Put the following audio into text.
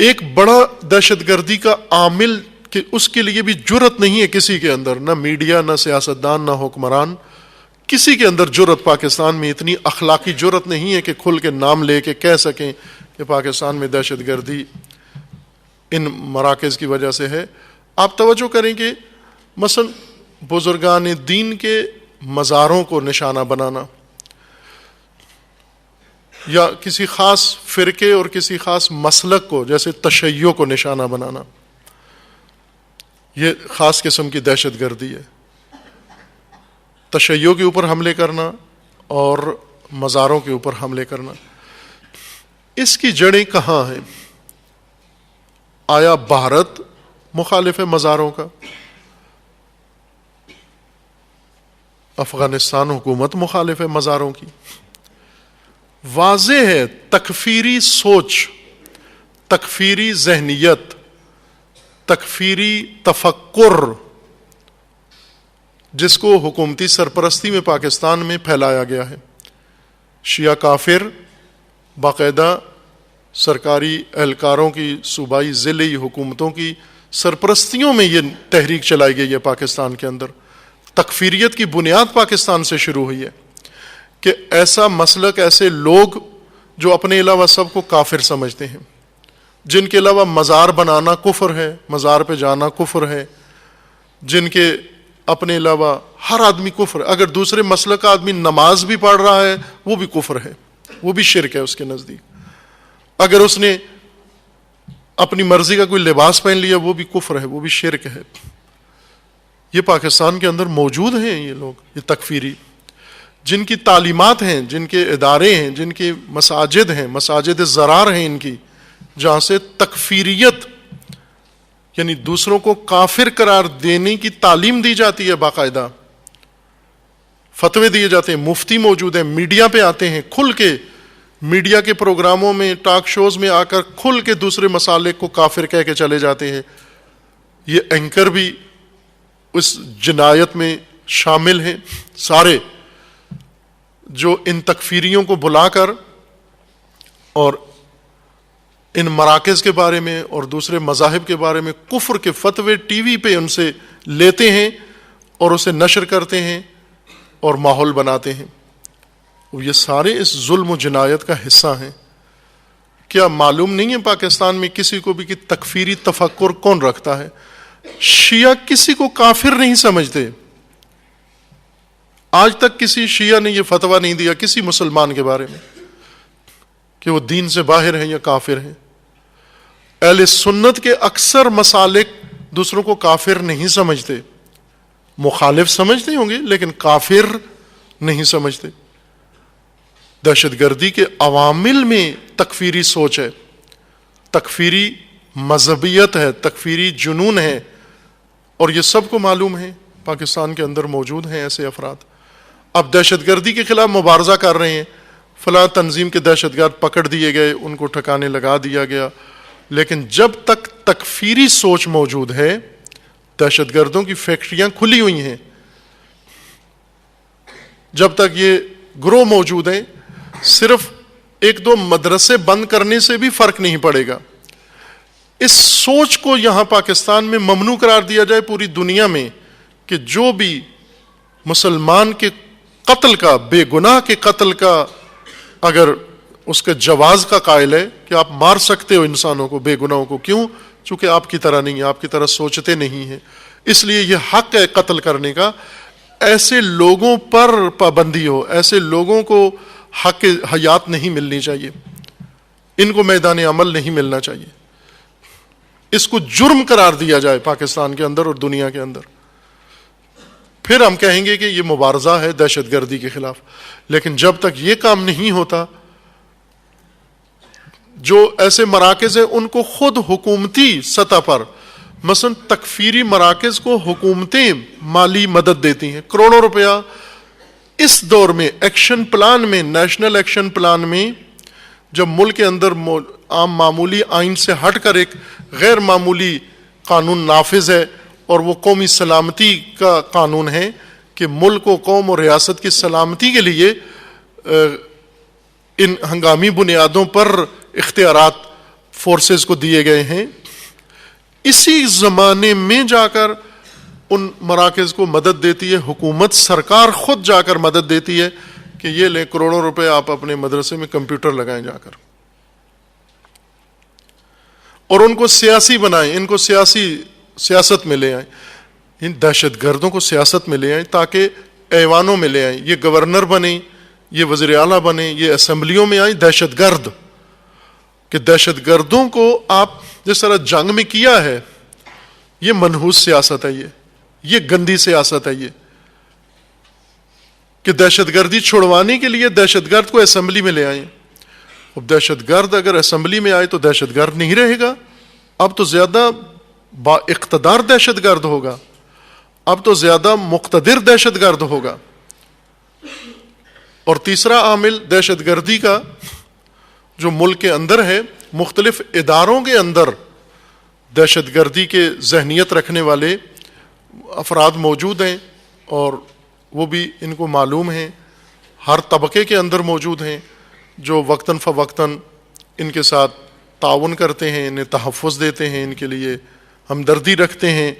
ایک بڑا دہشت گردی کا عامل کہ اس کے لیے بھی جرت نہیں ہے کسی کے اندر، نہ میڈیا، نہ سیاستدان، نہ حکمران، کسی کے اندر جرت پاکستان میں اتنی اخلاقی جرت نہیں ہے کہ کھل کے نام لے کے کہہ سکیں کہ پاکستان میں دہشت گردی ان مراکز کی وجہ سے ہے۔ آپ توجہ کریں کہ مثلا بزرگان دین کے مزاروں کو نشانہ بنانا، یا کسی خاص فرقے اور کسی خاص مسلک کو جیسے تشیع کو نشانہ بنانا، یہ خاص قسم کی دہشت گردی ہے۔ تشیع کے اوپر حملے کرنا اور مزاروں کے اوپر حملے کرنا، اس کی جڑیں کہاں ہیں؟ آیا بھارت مخالف ہے مزاروں کا؟ افغانستان حکومت مخالف ہے مزاروں کی؟ واضح ہے تکفیری سوچ، تکفیری ذہنیت، تکفیری تفکر جس کو حکومتی سرپرستی میں پاکستان میں پھیلایا گیا ہے۔ شیعہ کافر باقاعدہ سرکاری اہلکاروں کی، صوبائی ضلعی حکومتوں کی سرپرستیوں میں یہ تحریک چلائی گئی ہے پاکستان کے اندر۔ تکفیریت کی بنیاد پاکستان سے شروع ہوئی ہے کہ ایسا مسلک، ایسے لوگ جو اپنے علاوہ سب کو کافر سمجھتے ہیں، جن کے علاوہ مزار بنانا کفر ہے، مزار پہ جانا کفر ہے، جن کے اپنے علاوہ ہر آدمی کفر ہے۔ اگر دوسرے مسلک کا آدمی نماز بھی پڑھ رہا ہے وہ بھی کفر ہے، وہ بھی شرک ہے اس کے نزدیک۔ اگر اس نے اپنی مرضی کا کوئی لباس پہن لیا وہ بھی کفر ہے، وہ بھی شرک ہے۔ یہ پاکستان کے اندر موجود ہیں یہ لوگ، یہ تکفیری، جن کی تعلیمات ہیں، جن کے ادارے ہیں، جن کے مساجد ہیں، مساجد زرار ہیں ان کی، جہاں سے تکفیریت یعنی دوسروں کو کافر قرار دینے کی تعلیم دی جاتی ہے، باقاعدہ فتوے دیے جاتے ہیں، مفتی موجود ہیں، میڈیا پہ آتے ہیں، کھل کے میڈیا کے پروگراموں میں، ٹاک شوز میں آ کر کھل کے دوسرے مسالک کو کافر کہہ کے چلے جاتے ہیں۔ یہ اینکر بھی اس جنایت میں شامل ہیں، سارے جو ان تکفیریوں کو بلا کر اور ان مراکز کے بارے میں اور دوسرے مذاہب کے بارے میں کفر کے فتوے ٹی وی پہ ان سے لیتے ہیں اور اسے نشر کرتے ہیں اور ماحول بناتے ہیں۔ یہ سارے اس ظلم و جنایت کا حصہ ہیں۔ کیا معلوم نہیں ہے پاکستان میں کسی کو بھی کہ تکفیری تفکر کون رکھتا ہے؟ شیعہ کسی کو کافر نہیں سمجھتے۔ آج تک کسی شیعہ نے یہ فتویٰ نہیں دیا کسی مسلمان کے بارے میں کہ وہ دین سے باہر ہیں یا کافر ہیں۔ اہل سنت کے اکثر مسالک دوسروں کو کافر نہیں سمجھتے، مخالف سمجھتے ہوں گے لیکن کافر نہیں سمجھتے۔ دہشت گردی کے عوامل میں تکفیری سوچ ہے، تکفیری مذہبیت ہے، تکفیری جنون ہے، اور یہ سب کو معلوم ہے، پاکستان کے اندر موجود ہیں ایسے افراد۔ اب دہشت گردی کے خلاف مبارزہ کر رہے ہیں، فلاں تنظیم کے دہشت گرد پکڑ دیے گئے، ان کو ٹھکانے لگا دیا گیا، لیکن جب تک تکفیری سوچ موجود ہے، دہشت گردوں کی فیکٹریاں کھلی ہوئی ہیں، جب تک یہ گروہ موجود ہیں، صرف ایک دو مدرسے بند کرنے سے بھی فرق نہیں پڑے گا۔ اس سوچ کو یہاں پاکستان میں ممنوع قرار دیا جائے پوری دنیا میں کہ جو بھی مسلمان کے قتل کا، بے گناہ کے قتل کا اگر اس کے جواز کا قائل ہے کہ آپ مار سکتے ہو انسانوں کو، بے گناہوں کو، کیوں؟ چونکہ آپ کی طرح نہیں ہے، آپ کی طرح سوچتے نہیں ہیں، اس لیے یہ حق ہے قتل کرنے کا۔ ایسے لوگوں پر پابندی ہو، ایسے لوگوں کو حق حیات نہیں ملنی چاہیے، ان کو میدان عمل نہیں ملنا چاہیے، اس کو جرم قرار دیا جائے پاکستان کے اندر اور دنیا کے اندر، پھر ہم کہیں گے کہ یہ مبارزہ ہے دہشت گردی کے خلاف۔ لیکن جب تک یہ کام نہیں ہوتا، جو ایسے مراکز ہیں ان کو خود حکومتی سطح پر، مثلا تکفیری مراکز کو حکومتیں مالی مدد دیتی ہیں، کروڑوں روپیہ۔ اس دور میں ایکشن پلان میں، نیشنل ایکشن پلان میں، جب ملک کے اندر عام معمولی آئین سے ہٹ کر ایک غیر معمولی قانون نافذ ہے اور وہ قومی سلامتی کا قانون ہے کہ ملک و قوم اور ریاست کی سلامتی کے لیے ان ہنگامی بنیادوں پر اختیارات فورسز کو دیے گئے ہیں، اسی زمانے میں جا کر ان مراکز کو مدد دیتی ہے حکومت، سرکار خود جا کر مدد دیتی ہے کہ یہ لیں کروڑوں روپے آپ اپنے مدرسے میں کمپیوٹر لگائیں جا کر، اور ان کو سیاسی بنائیں، ان کو سیاست میں لے آئیں، ان دہشت گردوں کو سیاست میں لے آئیں تاکہ ایوانوں میں لے آئیں، یہ گورنر بنیں، یہ وزیر اعلیٰ بنیں، یہ اسمبلیوں میں آئیں دہشت گرد، کہ دہشت گردوں کو آپ جس طرح جنگ میں کیا ہے، یہ منحوس سیاست ہے، یہ گندی سیاست ہے، یہ کہ دہشت گردی چھڑوانے کے لیے دہشت گرد کو اسمبلی میں لے آئیں۔ اب دہشت گرد اگر اسمبلی میں آئے تو دہشت گرد نہیں رہے گا، اب تو زیادہ با اقتدار دہشت گرد ہوگا، اب تو زیادہ مقتدر دہشت گرد ہوگا۔ اور تیسرا عامل دہشت گردی کا جو ملک کے اندر ہے، مختلف اداروں کے اندر دہشت گردی کے ذہنیت رکھنے والے افراد موجود ہیں، اور وہ بھی ان کو معلوم ہیں، ہر طبقے کے اندر موجود ہیں، جو وقتاً فوقتاً ان کے ساتھ تعاون کرتے ہیں، انہیں تحفظ دیتے ہیں، ان کے لیے ہمدردی رکھتے ہیں۔